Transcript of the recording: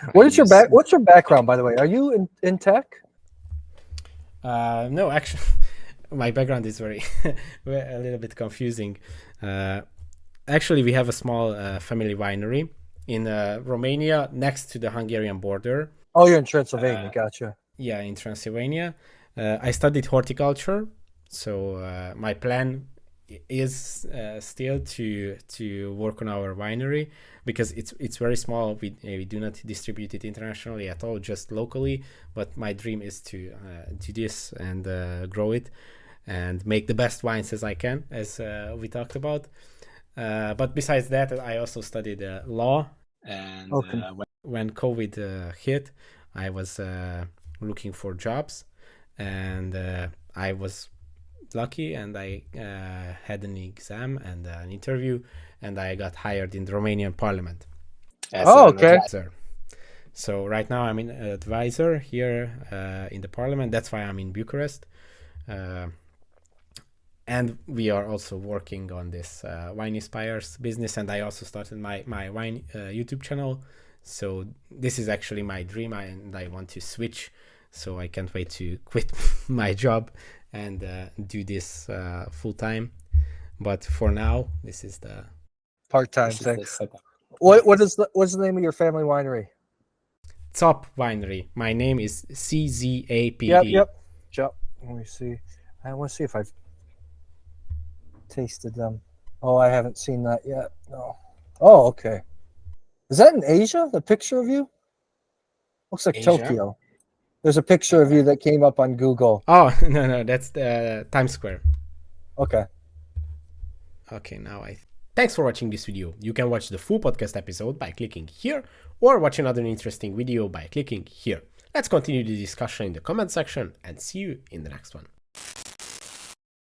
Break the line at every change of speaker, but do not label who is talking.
I
What is your
use.
What's your background, by the way? Are you in tech?
No, actually, my background is very a little bit confusing. Uh, Actually, we have a small family winery in Romania, next to the Hungarian border.
Oh, you're in Transylvania. Gotcha.
Yeah, in Transylvania. I studied horticulture, so my plan is still to work on our winery because it's very small. We do not distribute it internationally at all, just locally. But my dream is to do this and grow it and make the best wines as I can, as we talked about. But besides that, I also studied law. And
Okay.
when COVID hit, I was looking for jobs, and I was lucky, and I had an exam and an interview, and I got hired in the Romanian Parliament as
Oh,
an
okay.
advisor. So right now I'm an advisor here in the Parliament. That's why I'm in Bucharest. Uh, and we are also working on this wine inspires business, and I also started my wine YouTube channel. So this is actually my dream, and I want to switch, so I can't wait to quit my job and do this full time. But for now, this is the
Part-time
this is
thing.
the setup.
What's the name of your family winery?
Top Winery. My name is CZAPE.
Yep. Let me see. I want to see if I've tasted them. Oh, I haven't seen that yet. No. Oh, okay. Is that in Asia? The picture of you looks like
Asia?
Tokyo. There's a picture of you that came up on Google.
Oh, no, that's the Times Square.
Okay.
Okay, now Thanks for watching this video. You can watch the full podcast episode by clicking here, or watch another interesting video by clicking here. Let's continue the discussion in the comment section and see you in the next one.